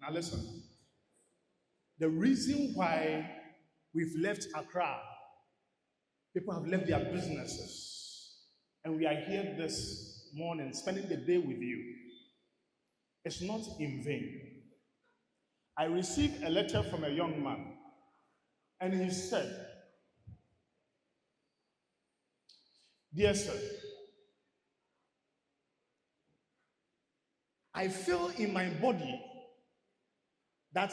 Now listen. The reason why we've left Accra, people have left their businesses, and we are here this morning spending the day with you. It's not in vain. I received a letter from a young man, and he said, "Dear sir, I feel in my body that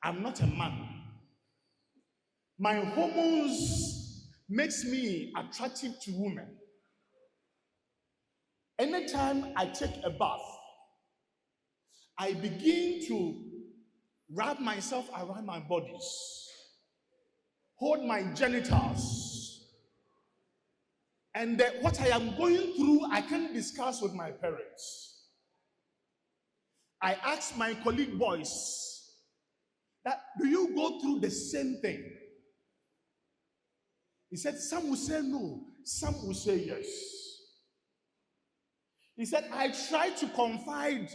I'm not a man. My hormones makes me attractive to women. Anytime I take a bath, I begin to wrap myself around my bodies, hold my genitals, and what I am going through, I can't discuss with my parents. I asked my colleague boys, that, do you go through the same thing? He said, some will say no, some will say yes. He said, I tried to confide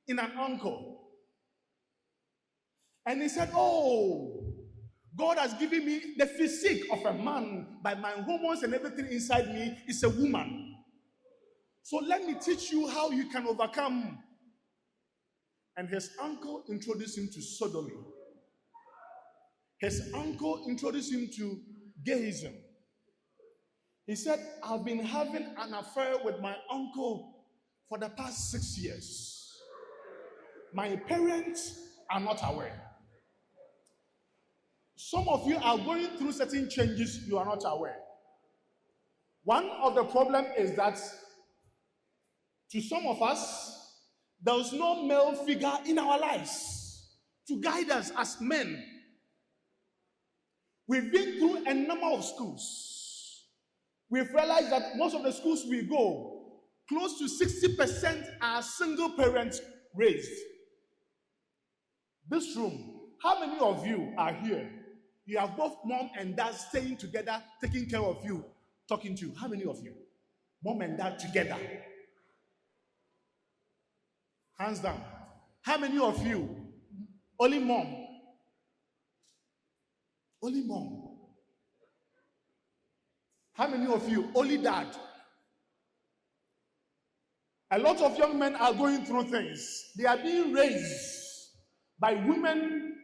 in an uncle. And he said, oh, God has given me the physique of a man, but my hormones and everything inside me is a woman. So let me teach you how you can overcome. And his uncle introduced him to sodomy. His uncle introduced him to gayism. He said, I've been having an affair with my uncle for the past 6 years. My parents are not aware. Some of you are going through certain changes you are not aware. One of the problems is that to some of us, there is no male figure in our lives to guide us as men. We've been through a number of schools. We've realized that most of the schools we go, close to 60% are single parents raised. This room, how many of you are here? You have both mom and dad staying together, taking care of you, talking to you. How many of you? Mom and dad together. Hands down. How many of you? Only mom. Only mom. How many of you? Only dad. A lot of young men are going through things. They are being raised by women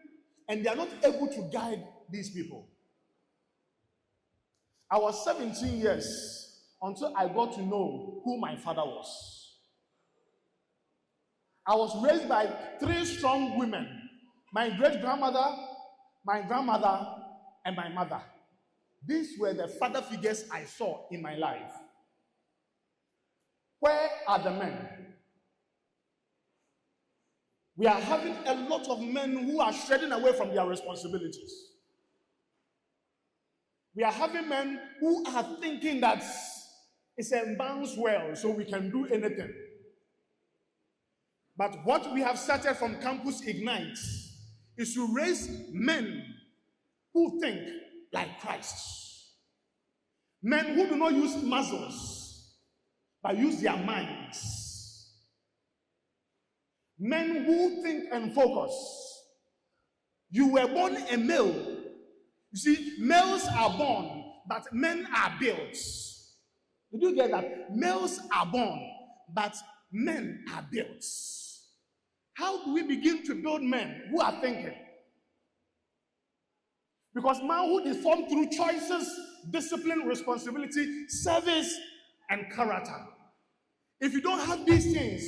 and they are not able to guide these people. I was 17 years until I got to know who my father was. I was raised by 3 strong women. My great-grandmother, my grandmother, and my mother. These were the father figures I saw in my life. Where are the men? We are having a lot of men who are shedding away from their responsibilities. We are having men who are thinking that it's a man's world, so we can do anything. But what we have started from Campus Ignite is to raise men who think like Christ. Men who do not use muscles, but use their minds. Men who think and focus. You were born a male. You see, males are born, but men are built. Did you get that? Males are born, but men are built. How do we begin to build men who are thinking? Because manhood is formed through choices, discipline, responsibility, service, and character. If you don't have these things,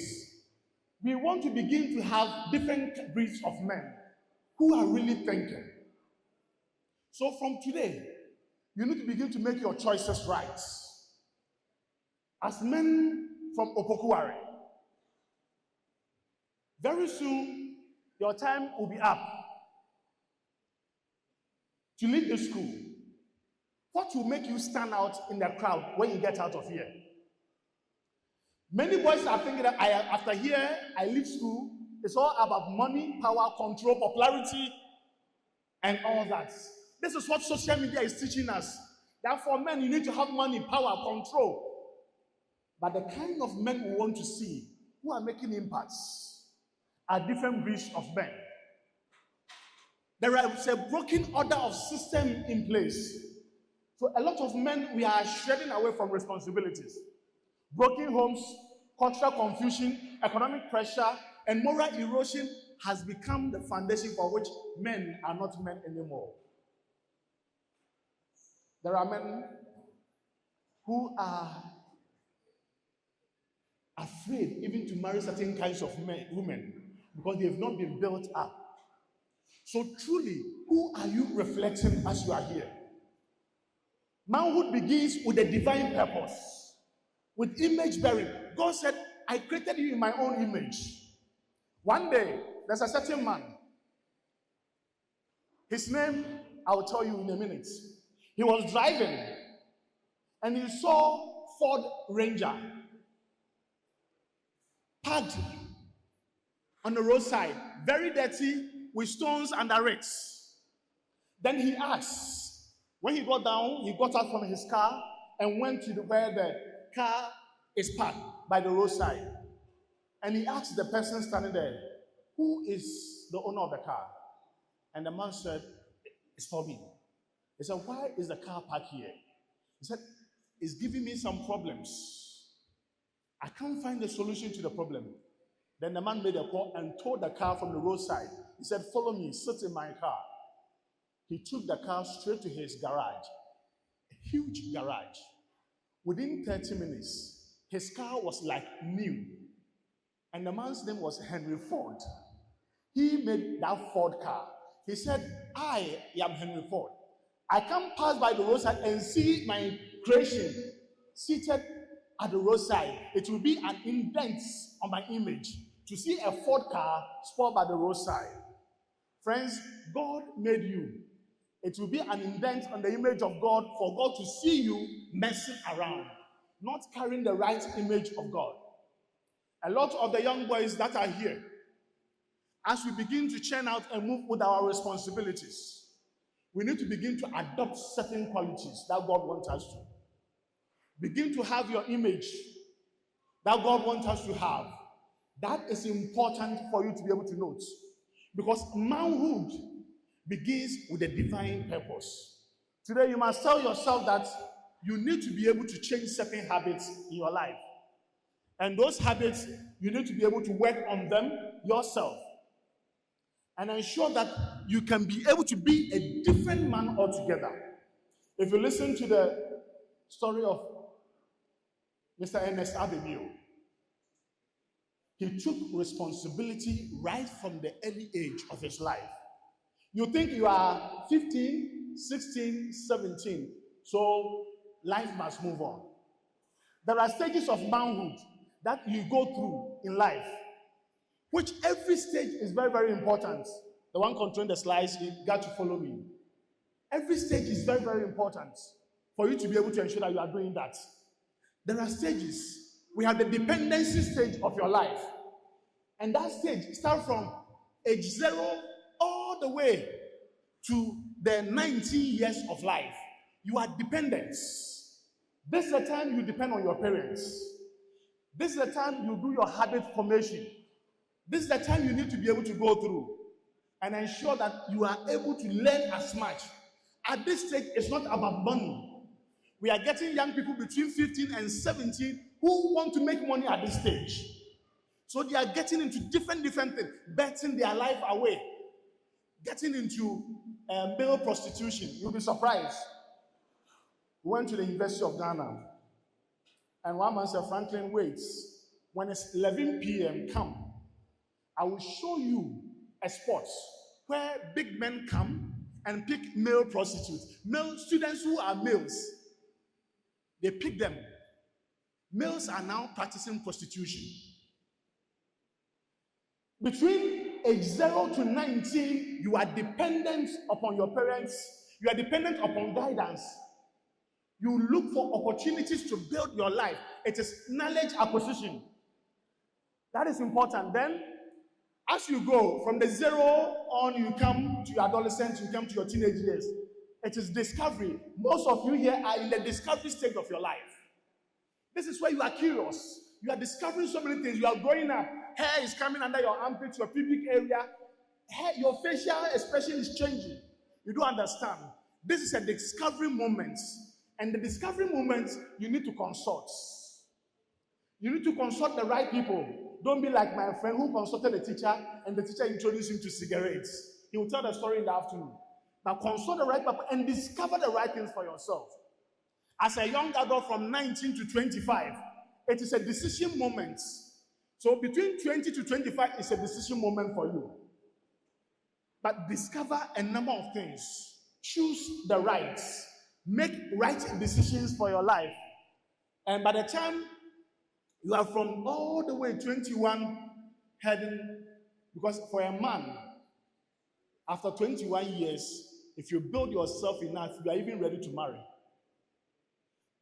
we want to begin to have different breeds of men who are really thinking. So from today, you need to begin to make your choices right. As men from Opokuwari, very soon, your time will be up to leave the school. What will make you stand out in the crowd when you get out of here? Many boys are thinking that after here, I leave school. It's all about money, power, control, popularity, and all that. This is what social media is teaching us. That for men, you need to have money, power, control. But the kind of men we want to see who are making impacts are different breeds of men. There is a broken order of system in place. So a lot of men, we are shedding away from responsibilities. Broken homes, cultural confusion, economic pressure, and moral erosion has become the foundation for which men are not men anymore. There are men who are afraid even to marry certain kinds of women because they have not been built up. So truly, who are you reflecting as you are here? Manhood begins with a divine purpose, with image bearing. God said, I created you in my own image. One day, there's a certain man. His name, I'll tell you in a minute. He was driving, and he saw Ford Ranger parked on the roadside, very dirty, with stones under it. Then he asked, when he got down, he got out from his car and went to where the car is parked by the roadside. And he asked the person standing there, who is the owner of the car? And the man said, it's for me. He said, why is the car parked here? He said, it's giving me some problems. I can't find a solution to the problem. Then the man made a call and towed the car from the roadside. He said, follow me, sit in my car. He took the car straight to his garage, a huge garage. Within 30 minutes, his car was like new. And the man's name was Henry Ford. He made that Ford car. He said, I am Henry Ford. I can pass by the roadside and see my creation seated at the roadside. It will be an indent on my image to see a Ford car spoiled by the roadside. Friends, God made you. It will be an indent on the image of God for God to see you messing around, not carrying the right image of God. A lot of the young boys that are here, as we begin to churn out and move with our responsibilities, we need to begin to adopt certain qualities that God wants us to. Begin to have your image that God wants us to have. That is important for you to be able to note. Because manhood begins with a divine purpose. Today you must tell yourself that you need to be able to change certain habits in your life. And those habits, you need to be able to work on them yourself. And ensure that you can be able to be a different man altogether. If you listen to the story of Mr. Ernest Adebayo, he took responsibility right from the early age of his life. You think you are 15, 16, 17, so life must move on. There are stages of manhood that you go through in life, which every stage is very, very important. The one controlling the slides, you got to follow me. Every stage is very, very important for you to be able to ensure that you are doing that. There are stages. We have the dependency stage of your life. And that stage starts from age 0 all the way to the 19 years of life. You are dependent. This is the time you depend on your parents. This is the time you do your habit formation. This is the time you need to be able to go through and ensure that you are able to learn as much. At this stage, it's not about money. We are getting young people between 15 and 17 who want to make money at this stage. So they are getting into different things, betting their life away, getting into male prostitution. You'll be surprised. We went to the University of Ghana, and one man said, Franklin, wait. When it's 11 p.m., come. I will show you a spot where big men come and pick male prostitutes. Male students who are males, they pick them. Males are now practicing prostitution. Between age 0 to 19, you are dependent upon your parents. You are dependent upon guidance. You look for opportunities to build your life. It is knowledge acquisition. That is important. Then, as you go from the 0 on, you come to your adolescence, you come to your teenage years. It is discovery. Most of you here are in the discovery stage of your life. This is where you are curious. You are discovering so many things. You are growing up. hair is coming under your armpit, your pubic area, your facial expression is changing. You don't understand. This is a discovery moment. And the discovery moment, you need to consult. You need to consult the right people. Don't be like my friend who consulted the teacher and the teacher introduced him to cigarettes. He will tell the story in the afternoon. Now consult the right people and discover the right things for yourself. As a young adult from 19 to 25, it is a decision moment. So between 20 to 25 is a decision moment for you. But discover a number of things. Choose the rights. Make right decisions for your life. And by the time you are from all the way 21 heading, because for a man, after 21 years, if you build yourself enough, you are even ready to marry.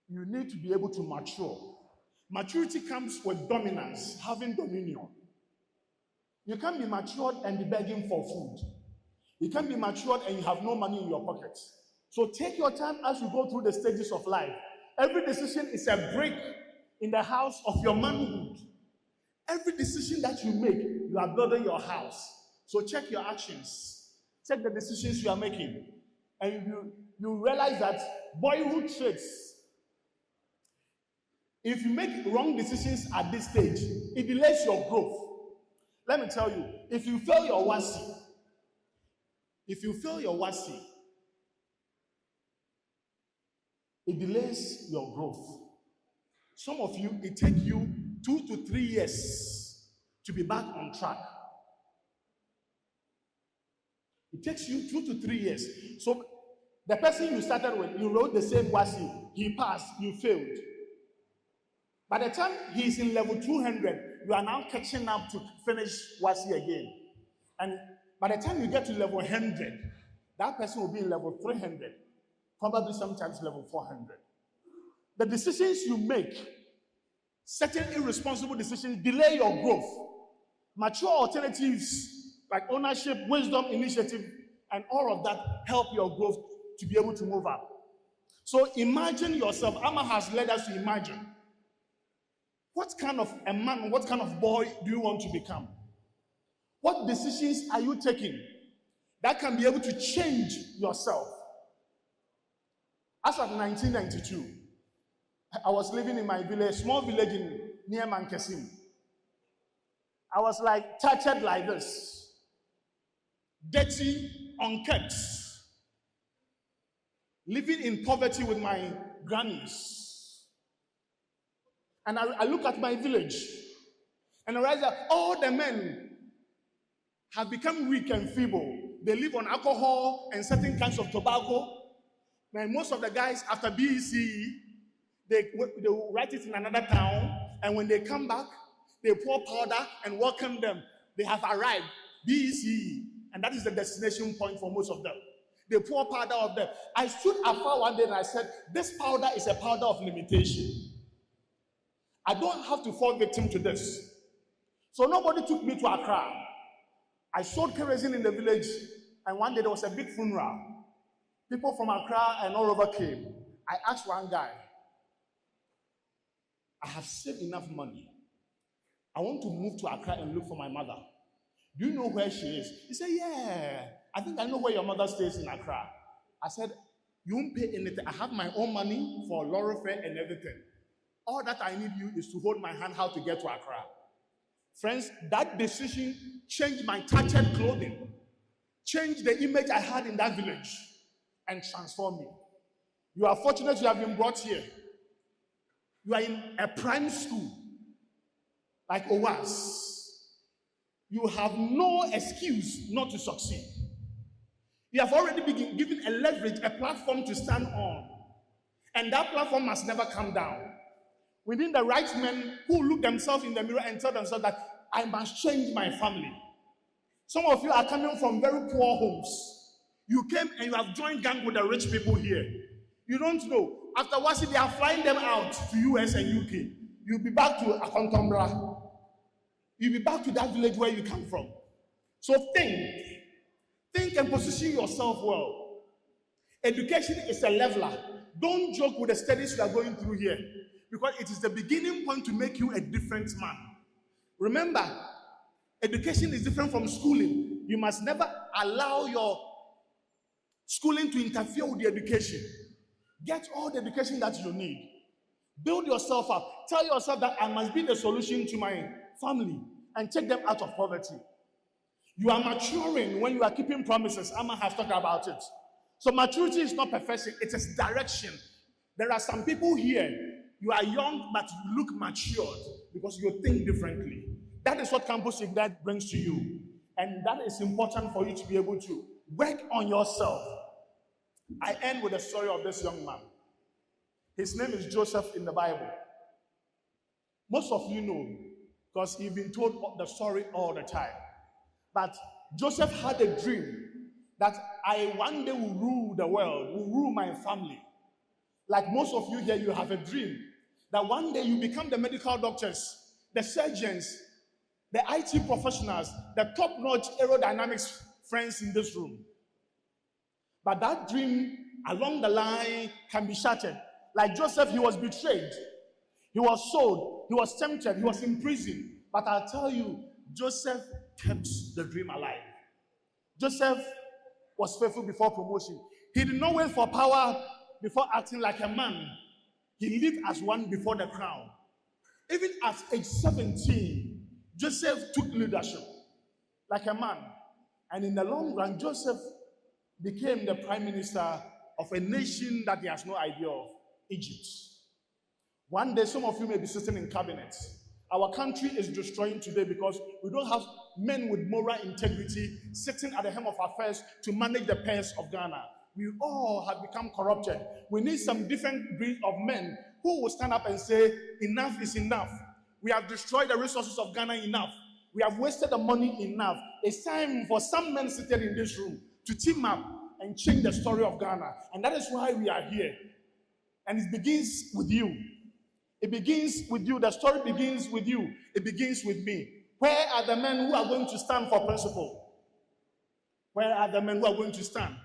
You need to be able to mature. Maturity comes with dominance, having dominion. You can't be matured and be begging for food. You can't be matured and you have no money in your pocket. So take your time as you go through the stages of life. Every decision is a brick in the house of your manhood. Every decision that you make, you are building your house. So check your actions. Check the decisions you are making. And you realize that boyhood traits, if you make wrong decisions at this stage, it delays your growth. Let me tell you, if you fail your OWASS, it delays your growth. Some of you, it takes you 2 to 3 years to be back on track. It takes you 2 to 3 years. So the person you started with, you wrote the same WASI, he passed, you failed. By the time he's in level 200, you are now catching up to finish WASI again. And by the time you get to level 100, that person will be in level 300, probably sometimes level 400. The decisions you make, certain irresponsible decisions, delay your growth. Mature alternatives like ownership, wisdom, initiative, and all of that help your growth to be able to move up. So imagine yourself. Amma has led us to imagine. What kind of a man, what kind of boy do you want to become? What decisions are you taking that can be able to change yourself? As of 1992, I was living in my village, small village near Mankesim. I was like tattered like this, dirty, unkempt, living in poverty with my grannies. And I look at my village and I realize that all the men have become weak and feeble. They live on alcohol and certain kinds of tobacco. And most of the guys, after BECE, they will write it in another town, and when they come back, they pour powder and welcome them. They have arrived, BECE, and that is the destination point for most of them. They pour powder on them. I stood afar one day and I said, this powder is a powder of limitation. I don't have to fall victim to this. So nobody took me to Accra. I sold kerosene in the village, and one day there was a big funeral. People from Accra and all over came. I asked one guy, I have saved enough money. I want to move to Accra and look for my mother. Do you know where she is? He said, yeah, I think I know where your mother stays in Accra. I said, you won't pay anything. I have my own money for lorry fare and everything. All that I need you is to hold my hand how to get to Accra. Friends, that decision changed my tattered clothing, changed the image I had in that village, and transformed me. You are fortunate you have been brought here. You are in a prime school, like OWASS. You have no excuse not to succeed. You have already been given a leverage, a platform to stand on. And that platform must never come down. We need the right men who look themselves in the mirror and tell themselves that I must change my family. Some of you are coming from very poor homes. You came and you have joined gang with the rich people here. You don't know. Afterwards, they are flying them out to US and UK. You'll be back to Akontombra. You'll be back to that village where you come from. So think and position yourself well. Education is a leveler. Don't joke with the studies you are going through here, because it is the beginning point to make you a different man. Remember, Education is different from schooling. You must never allow your schooling to interfere with the education. Get all the education that you need. Build yourself up. Tell yourself that I must be the solution to my family and take them out of poverty. You are maturing when you are keeping promises. Amma has talked about it. So maturity is not perfection, it is direction. There are some people here, you are young but you look matured because you think differently. That is what Campus Ignite brings to you. And that is important for you to be able to work on yourself. I end with the story of this young man. His name is Joseph in the Bible. Most of you know because you've been told the story all the time. But Joseph had a dream that I one day will rule the world, will rule my family. Like most of you here, you have a dream that one day you become the medical doctors, the surgeons, the IT professionals, the top-notch aerodynamics friends in this room. But that dream along the line can be shattered. Like Joseph, he was betrayed. He was sold. He was tempted. He was in prison. But I'll tell you, Joseph kept the dream alive. Joseph was faithful before promotion. He did not wait for power before acting like a man. He lived as one before the crown. Even at age 17, Joseph took leadership like a man. And in the long run, Joseph became the prime minister of a nation that he has no idea of, Egypt. One day, some of you may be sitting in cabinets. Our country is destroying today because we don't have men with moral integrity sitting at the helm of affairs to manage the affairs of Ghana. We all have become corrupted. We need some different breed of men who will stand up and say, enough is enough. We have destroyed the resources of Ghana enough. We have wasted the money enough. It's time for some men seated in this room to team up and change the story of Ghana. And that is why we are here. And it begins with you. It begins with you. The story begins with you. It begins with me. Where are the men who are going to stand for principle? Where are the men who are going to stand?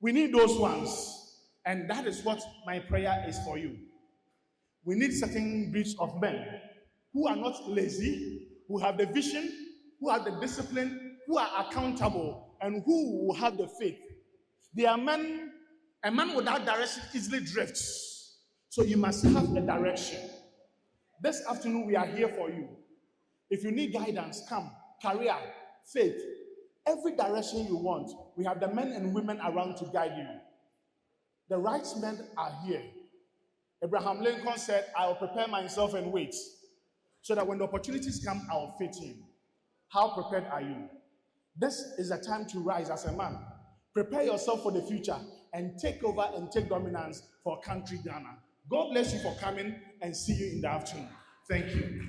We need those ones. And that is what my prayer is for you. We need certain breeds of men who are not lazy, who have the vision, who have the discipline, who are accountable, and who will have the faith. They are men, a man without direction easily drifts. So you must have a direction. This afternoon we are here for you. If you need guidance, come. Career, faith, every direction you want, we have the men and women around to guide you. The right men are here. Abraham Lincoln said, I will prepare myself and wait, so that when the opportunities come, I will fit in. How prepared are you? This is the time to rise as a man. Prepare yourself for the future and take over and take dominance for country Ghana. God bless you for coming, and see you in the afternoon. Thank you.